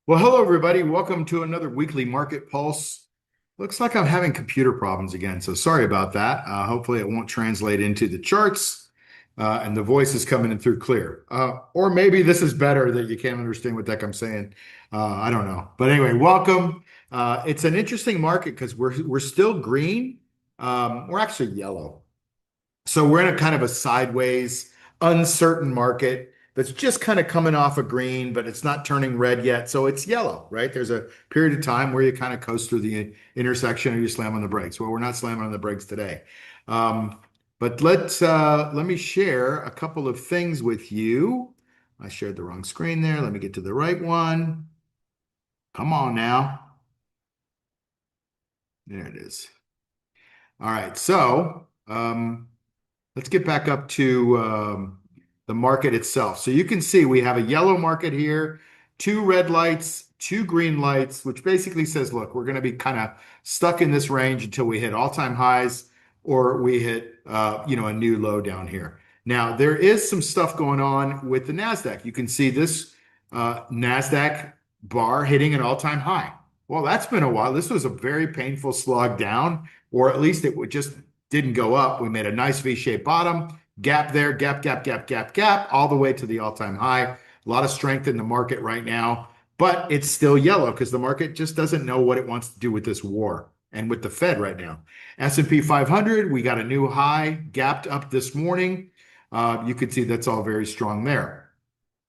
Well, hello, everybody. Welcome to another weekly market pulse. Looks like I'm having computer problems again, so sorry about that. Hopefully, it won't translate into the charts and the voice is coming in through clear. Or maybe this is better that you can't understand what the heck I'm saying. I don't know. But anyway, welcome. It's an interesting market because we're still green. We're actually yellow. So we're in a kind of a sideways, uncertain market that's just kind of coming off a green, but it's not turning red yet. So it's yellow, right? There's a period of time where you kind of coast through the intersection or you slam on the brakes. Well, we're not slamming on the brakes today. But let me share a couple of things with you. I shared the wrong screen there. Let me get to the right one. Come on now. There it is. All right. Let's get back up to the market itself. So you can see we have a yellow market here, two red lights, two green lights, which basically says, look, we're going to be kind of stuck in this range until we hit all-time highs or we hit, a new low down here. Now, there is some stuff going on with the NASDAQ. You can see this NASDAQ bar hitting an all-time high. Well, that's been a while. This was a very painful slog down, or at least it would just didn't go up. We made a nice V-shaped bottom, gap there, gap, gap, gap, gap, gap, all the way to the all-time high. A lot of strength in the market right now, but it's still yellow because the market just doesn't know what it wants to do with this war and with the Fed right now. S&P 500, we got a new high, gapped up this morning. You can see that's all very strong there.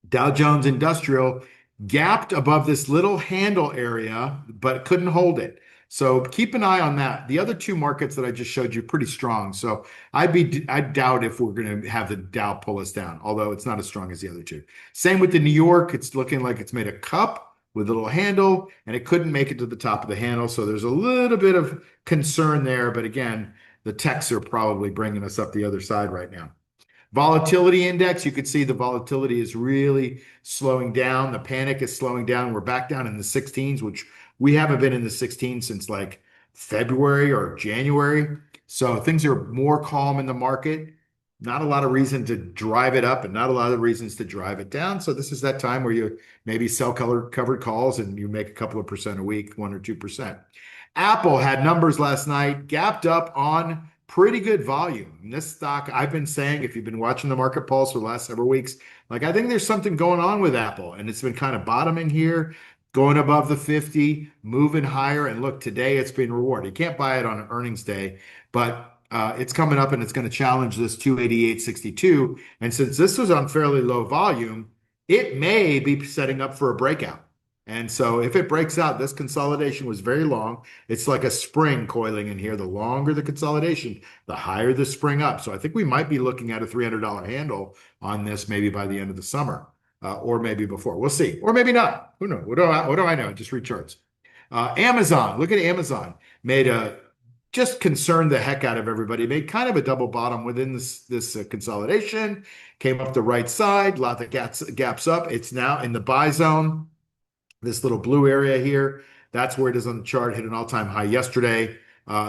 Dow Jones Industrial gapped above this little handle area, but couldn't hold it. So keep an eye on that. The other two markets that I just showed you pretty strong. So I doubt if we're going to have the Dow pull us down, although it's not as strong as the other two. Same with the New York. It's looking like it's made a cup with a little handle, and it couldn't make it to the top of the handle. So there's a little bit of concern there. But again, the techs are probably bringing us up the other side right now. Volatility index, you could see the volatility is really slowing down. The panic is slowing down. We're back down in the 16s, which we haven't been in the 16s since like February or January. So things are more calm in the market. Not a lot of reason to drive it up and not a lot of reasons to drive it down. So this is that time where you maybe sell covered calls and you make a couple of percent a week, 1 or 2%. Apple had numbers last night, gapped up on pretty good volume. And this stock, I've been saying, if you've been watching the market pulse for the last several weeks, like I think there's something going on with Apple, and it's been kind of bottoming here, going above the 50, moving higher. And look, today it's been rewarded. You can't buy it on earnings day, but it's coming up and it's going to challenge this 288.62. And since this was on fairly low volume, it may be setting up for a breakout. And so if it breaks out, this consolidation was very long. It's like a spring coiling in here. The longer the consolidation, the higher the spring up. So I think we might be looking at a $300 handle on this maybe by the end of the summer, or maybe before. We'll see. Or maybe not. Who knows? What do I know? Just read charts. Amazon, look at Amazon. Made a just concerned the heck out of everybody. Made kind of a double bottom within this consolidation. Came up the right side, a lot of gaps up. It's now in the buy zone. This little blue area here, that's where it is on the chart, hit an all-time high yesterday.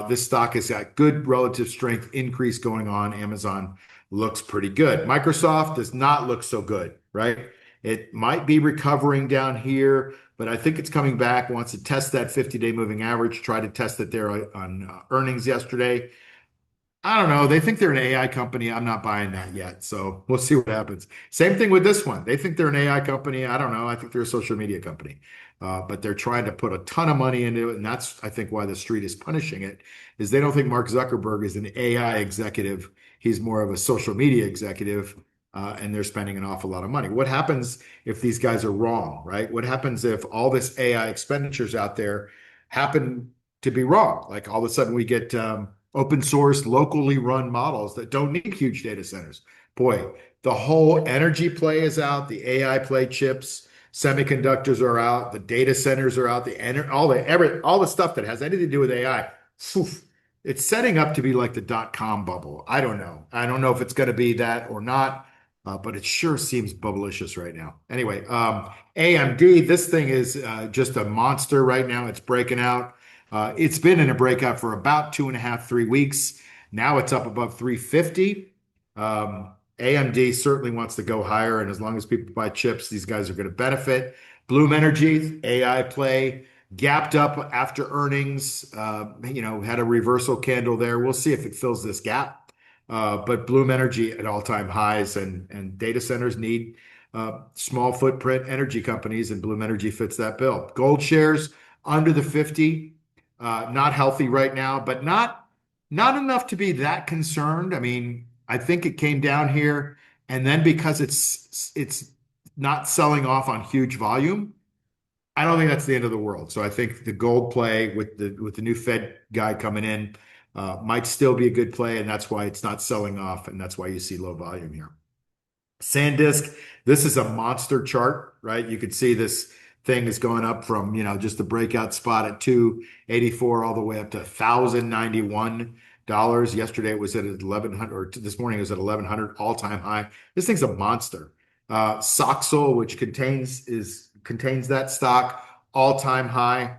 This stock has got good relative strength increase going on. Amazon looks pretty good. Microsoft does not look so good, right? It might be recovering down here, but I think it's coming back. Wants to test that 50-day moving average, try to test it there on earnings yesterday. I don't know. They think they're an AI company. I'm not buying that yet. So we'll see what happens. Same thing with this one. They think they're an AI company. I don't know. I think they're a social media company. But they're trying to put a ton of money into it. And that's, I think, why the street is punishing it, is they don't think Mark Zuckerberg is an AI executive. He's more of a social media executive. And they're spending an awful lot of money. What happens if these guys are wrong, right? What happens if all this AI expenditures out there happen to be wrong? Like all of a sudden we get open source, locally run models that don't need huge data centers. Boy, the whole energy play is out, the AI play chips, semiconductors are out, the data centers are out, all the stuff that has anything to do with AI. Phew, it's setting up to be like the dot-com bubble. I don't know. I don't know if it's going to be that or not, but it sure seems bubblicious right now. Anyway, AMD, this thing is just a monster right now. It's breaking out. It's been in a breakout for about 2.5, 3 weeks. Now it's up above 350. AMD certainly wants to go higher, and as long as people buy chips, these guys are going to benefit. Bloom Energy, AI play, gapped up after earnings. Had a reversal candle there. We'll see if it fills this gap. But Bloom Energy at all-time highs, and data centers need small footprint energy companies, and Bloom Energy fits that bill. Gold shares under the 50, not healthy right now, but not enough to be that concerned. I mean, I think it came down here, and then because it's not selling off on huge volume, I don't think that's the end of the world. So I think the gold play with the new Fed guy coming in might still be a good play, and that's why it's not selling off, and that's why you see low volume here. SanDisk, this is a monster chart, right? You can see this thing is going up from, just the breakout spot at 284 all the way up to $1,091. Yesterday it was at 1,100, or this morning it was at 1,100, all-time high. This thing's a monster. Soxol, which contains that stock, all-time high.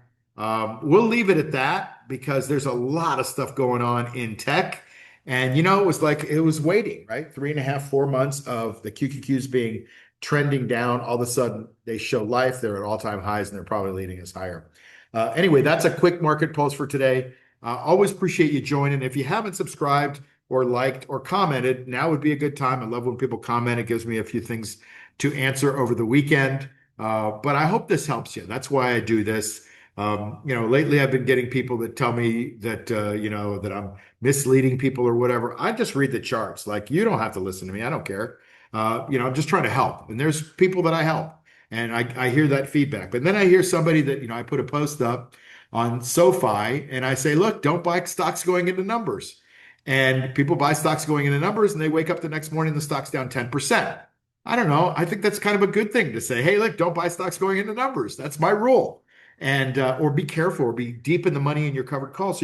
We'll leave it at that because there's a lot of stuff going on in tech. And it was waiting, right? 3.5, 4 months of the QQQs being trending down. All of a sudden, they show life. They're at all-time highs, and they're probably leading us higher. Anyway, that's a quick market pulse for today. Always appreciate you joining. If you haven't subscribed or liked or commented, now would be a good time. I love when people comment. It gives me a few things to answer over the weekend. But I hope this helps you. That's why I do this. Lately I've been getting people that tell me that, that I'm misleading people or whatever. I just read the charts. Like, you don't have to listen to me. I don't care. I'm just trying to help. And there's people that I help, and I hear that feedback. But then I hear somebody that, I put a post up on SoFi and I say, look, don't buy stocks going into numbers. And people buy stocks going into numbers, and they wake up the next morning, the stock's down 10%. I don't know. I think that's kind of a good thing to say. Hey, look, don't buy stocks going into numbers. That's my rule. And or be careful, or be deep in the money in your covered call.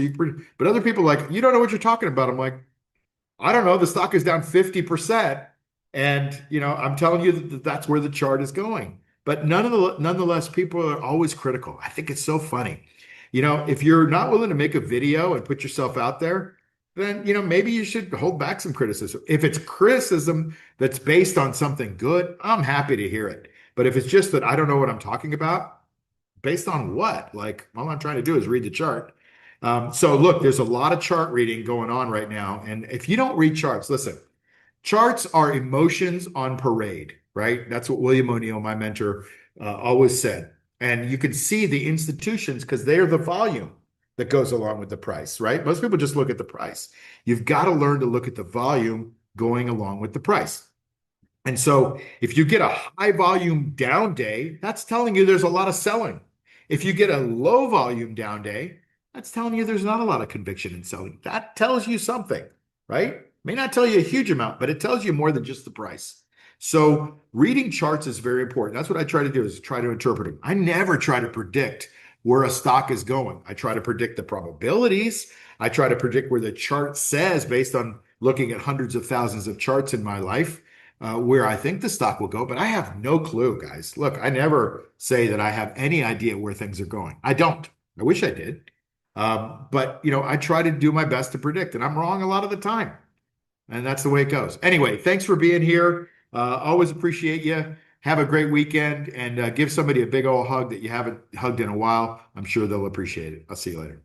But other people are like, you don't know what you're talking about. I'm like, I don't know. The stock is down 50%, and I'm telling you that that's where the chart is going. But nonetheless, people are always critical. I think it's so funny. If you're not willing to make a video and put yourself out there, then maybe you should hold back some criticism. If it's criticism that's based on something good, I'm happy to hear it. But if it's just that I don't know what I'm talking about, based on what? Like, all I'm trying to do is read the chart. So look, there's a lot of chart reading going on right now. And if you don't read charts, listen, charts are emotions on parade, right? That's what William O'Neill, my mentor, always said. And you can see the institutions because they're the volume that goes along with the price, right? Most people just look at the price. You've got to learn to look at the volume going along with the price. And so if you get a high volume down day, that's telling you there's a lot of selling. If you get a low volume down day, that's telling you there's not a lot of conviction in selling. That tells you something, right? May not tell you a huge amount, but it tells you more than just the price. So reading charts is very important. That's what I try to do, is try to interpret them. I never try to predict where a stock is going. I try to predict the probabilities. I try to predict where the chart says, based on looking at hundreds of thousands of charts in my life, where I think the stock will go, but I have no clue, guys. Look, I never say that I have any idea where things are going. I don't. I wish I did. But I try to do my best to predict, and I'm wrong a lot of the time. And that's the way it goes. Anyway, thanks for being here. Always appreciate you. Have a great weekend, and give somebody a big old hug that you haven't hugged in a while. I'm sure they'll appreciate it. I'll see you later.